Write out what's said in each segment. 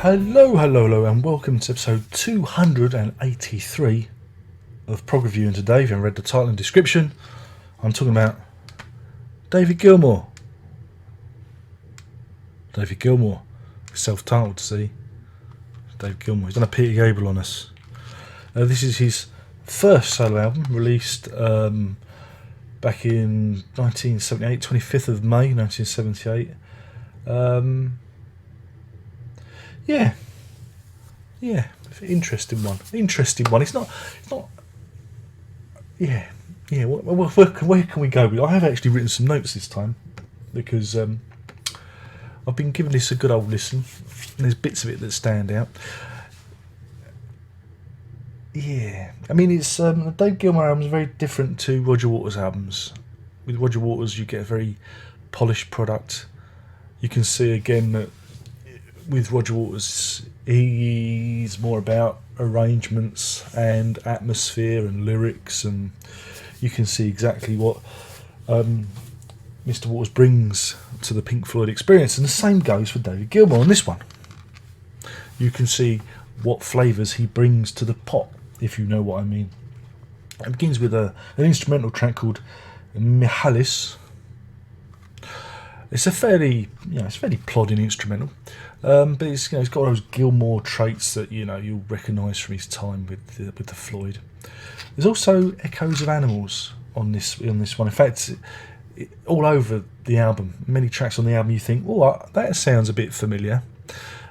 Hello, and welcome to episode 283 of Prog Review. And today, if you haven't read the title and description, I'm talking about David Gilmour. David Gilmour, self-titled, see? David Gilmour. He's done a Peter Gabriel on us. This is his first solo album, released back in 1978, 25th of May 1978. Yeah, interesting one. It's not. Yeah. Where can we go? I have actually written some notes this time because I've been giving this a good old listen, and there's bits of it that stand out. Yeah, I mean, it's the Dave Gilmour album is very different to Roger Waters' albums. With Roger Waters, you get a very polished product. You can see again that with Roger Waters, he's more about arrangements and atmosphere and lyrics, and you can see exactly what Mr. Waters brings to the Pink Floyd experience, and the same goes for David Gilmour on this one. You can see what flavours he brings to the pot, if you know what I mean. It begins with an instrumental track called Hollis. It's a fairly plodding instrumental, but it's got all those Gilmour traits that you'll recognise from his time with the Floyd. There's also echoes of animals on this one. In fact, all over the album, many tracks on the album, you think, "Oh, that sounds a bit familiar."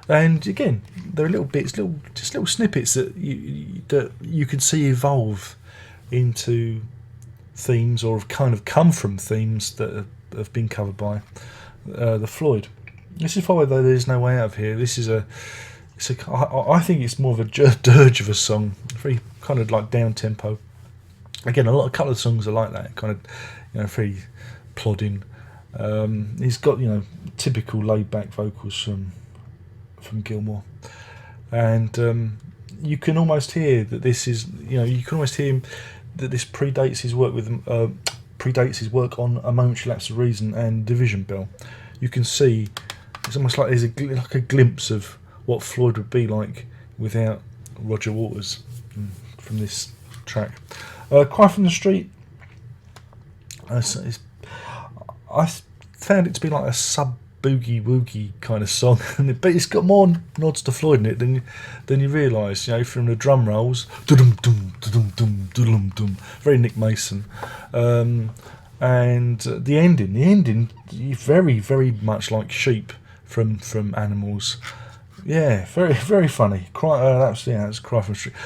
And again, there are little bits, little snippets that you can see evolve into themes, or have kind of come from themes that have been covered by the Floyd. This is probably though There's No Way Out of Here. I think it's more of a dirge of a song, very kind of like down tempo. Again, a couple of songs are like that, kind of very plodding. He's got typical laid back vocals from Gilmour, and you can almost hear that this is you can almost hear him that this predates his work on A Momentary Lapse of Reason and Division Bell. You can see it's almost like there's a glimpse of what Floyd would be like without Roger Waters from this track. Cry from the Street. I found it to be like a sub boogie woogie kind of song, but it's got more nods to Floyd in it than you realise. From the drum rolls, very Nick Mason, and the ending, very very much like Sheep from Animals. Yeah, very very funny. That's Cry from the Street.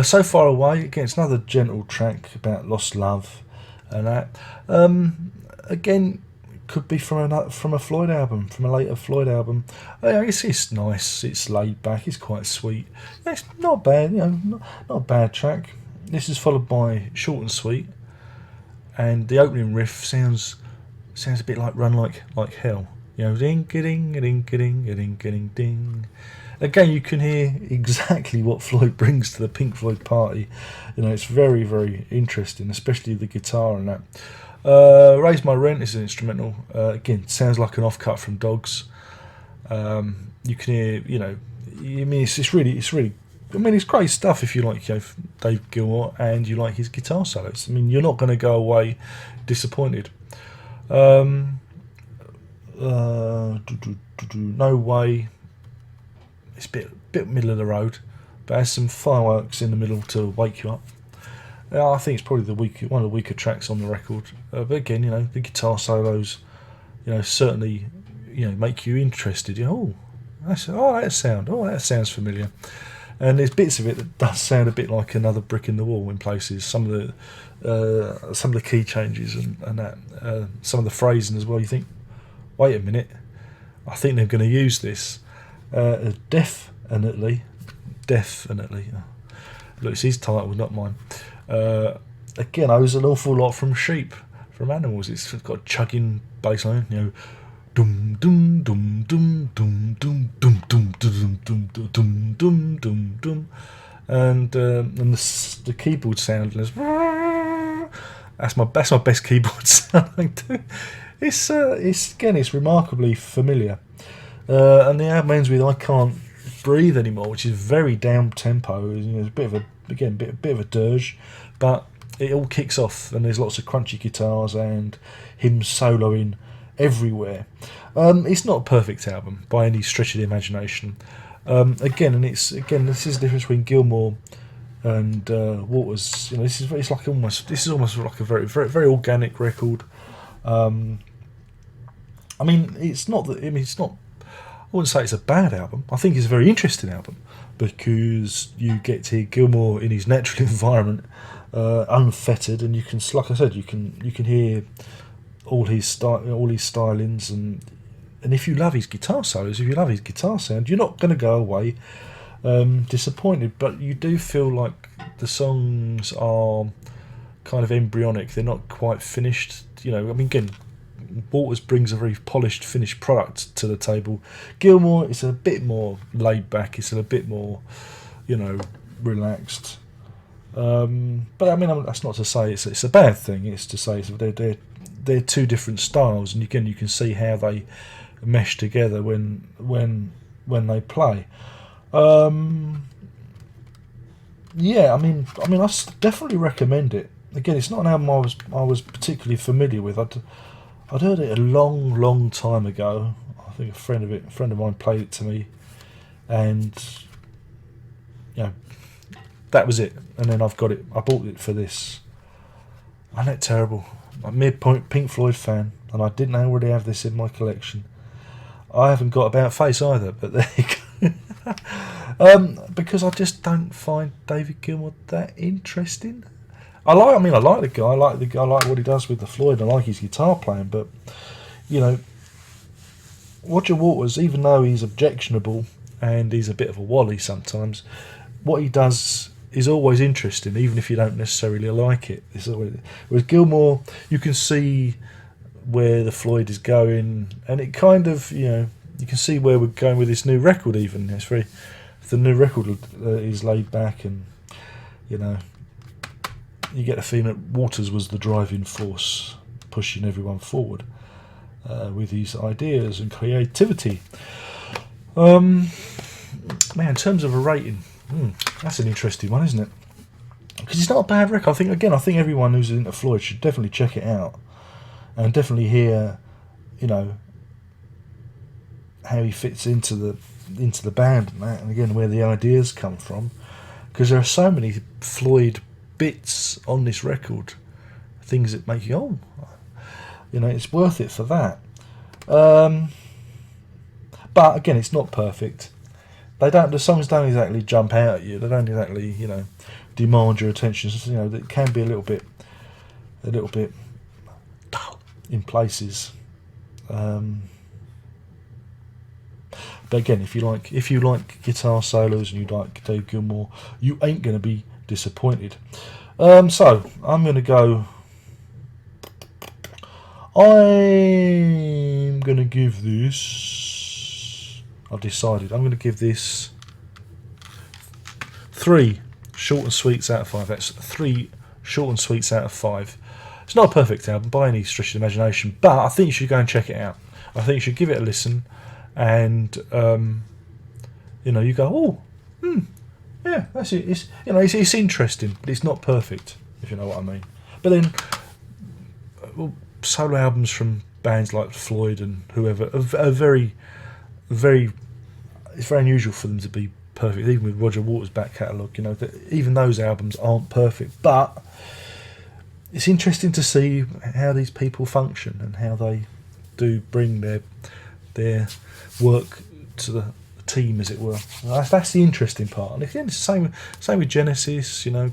So Far Away, again, it's another gentle track about lost love, and that again could be from a Floyd album, from a later Floyd album. It's nice, it's laid back, it's quite sweet. It's not bad, not a bad track. This is followed by Short and Sweet, and the opening riff sounds a bit like Run Like Hell. Ding ding ding ding ding ding ding. Again, you can hear exactly what Floyd brings to the Pink Floyd party. It's very very interesting, especially the guitar and that. Raise My Rent is an instrumental. Again, sounds like an offcut from Dogs. You can hear, it's really. It's great stuff if you like Dave Gilmour and you like his guitar solos. You're not going to go away disappointed. No Way. It's a bit middle of the road, but has some fireworks in the middle to wake you up. I think it's probably one of the weaker tracks on the record. But again, the guitar solos, certainly, make you interested. That sounds familiar. And there's bits of it that does sound a bit like Another Brick in the Wall in places. Some of the key changes and that, some of the phrasing as well. You think, wait a minute, I think they're going to use this. Definitely. Look, it's his title, not mine. Again, I was an awful lot from Sheep, from Animals. It's got a chugging bass line, dum dum dum dum dum dum dum dum dum dum dum dum dum dum, and the keyboard sound is that's my best keyboard sound I do. It's remarkably familiar, and the album ends with "I can't Breathe anymore, which is very down tempo. You know, it's a bit of a bit of a dirge, but it all kicks off, and there's lots of crunchy guitars and him soloing everywhere. It's not a perfect album by any stretch of the imagination. This is the difference between Gilmour and Waters. You know, this is almost like a very very very organic record. I mean, it's not that. I mean, it's not. I wouldn't say it's a bad album. I think it's a very interesting album because you get to hear Gilmour in his natural environment, unfettered, and you can, like I said, you can hear all his stylings, and if you love his guitar solos, if you love his guitar sound, you're not going to go away disappointed. But you do feel like the songs are kind of embryonic. They're not quite finished. You know, I mean, again, Waters brings a very polished, finished product to the table. Gilmour is a bit more laid back. It's a bit more, you know, relaxed. But I mean, that's not to say it's a bad thing. It's to say they're two different styles, and again, you can see how they mesh together when they play. Yeah, I mean, I definitely recommend it. Again, it's not an album I was particularly familiar with. I'd heard it a long time ago. I think a friend of mine played it to me, and you know, that was it. And then I bought it for this. Isn't it terrible? I'm a midpoint Pink Floyd fan, and I didn't already have this in my collection. I haven't got About Face either, but there you go. Because I just don't find David Gilmour that interesting. I like the guy. I like what he does with the Floyd. I like his guitar playing, but you know, Roger Waters, even though he's objectionable and he's a bit of a wally sometimes, what he does is always interesting, even if you don't necessarily like it. Whereas Gilmour, you can see where the Floyd is going, and it kind of, you know, you can see where we're going with this new record. Even the new record is laid back, and you know, you get the feeling that Waters was the driving force pushing everyone forward with his ideas and creativity. Man, in terms of a rating, that's an interesting one, isn't it? Because it's not a bad record. I think everyone who's into Floyd should definitely check it out and definitely hear, you know, how he fits into the band and that, and again where the ideas come from. Because there are so many Floyd bits on this record, things that make you, you know, it's worth it for that. But again, it's not perfect. The songs don't exactly jump out at you. They don't exactly, you know, demand your attention. You know, it can be a little bit dull in places. But again, if you like guitar solos and you like Dave Gilmour, you ain't going to be disappointed. So I'm going to go. I'm going to give this. I've decided I'm going to give this 3 short and sweets out of 5. That's 3 short and sweets out of 5. It's not a perfect album by any stretch of the imagination, but I think you should go and check it out. I think you should give it a listen, and you know, you go, yeah, that's it. It's, you know, it's interesting, but it's not perfect, if you know what I mean. But then, solo albums from bands like Floyd and whoever are very, very. It's very unusual for them to be perfect. Even with Roger Waters' back catalogue, you know, even those albums aren't perfect. But it's interesting to see how these people function and how they do bring their work to the team, as it were. That's the interesting part. And again, it's the same with Genesis, you know,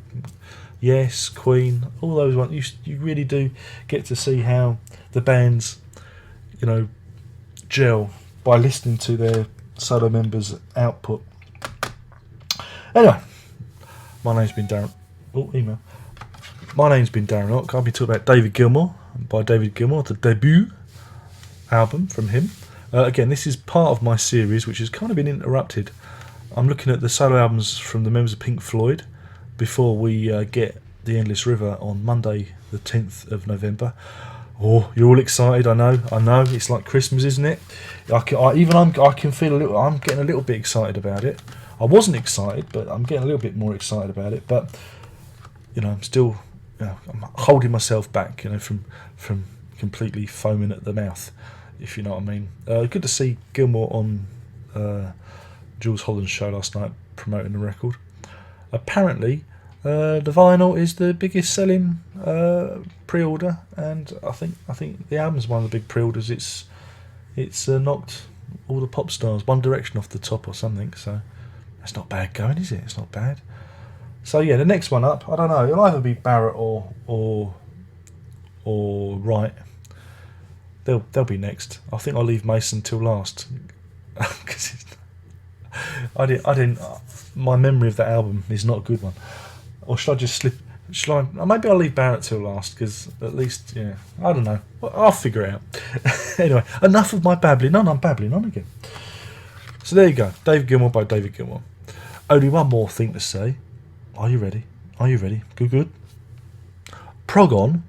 Yes, Queen, all those ones. You really do get to see how the bands, you know, gel by listening to their solo members' output. Anyway, my name's been Darren. Oh, email. My name's been Darren Rock. I'll be talking about David Gilmour, by David Gilmour, the debut album from him. Again, this is part of my series, which has kind of been interrupted. I'm looking at the solo albums from the members of Pink Floyd before we get The Endless River on Monday, the 10th of November. Oh, you're all excited. I know. It's like Christmas, isn't it? I can feel a little. I'm getting a little bit excited about it. I wasn't excited, but I'm getting a little bit more excited about it. But I'm still, I'm holding myself back, from completely foaming at the mouth, if you know what I mean. Good to see Gilmour on Jules Holland's show last night promoting the record. Apparently, the vinyl is the biggest selling pre-order, and I think the album's one of the big pre-orders. It's knocked all the pop stars One Direction off the top or something. So that's not bad going, is it? It's not bad. So yeah, the next one up, I don't know. It'll either be Barrett or Wright. They'll be next. I think I'll leave Mason till last because I didn't. My memory of that album is not a good one. Or should I just slip? Maybe I'll leave Barrett till last because at least, yeah. I don't know. I'll figure it out. Anyway, enough of my babbling on. I'm babbling on again. So there you go. David Gilmour by David Gilmour. Only one more thing to say. Are you ready? Good. Prog on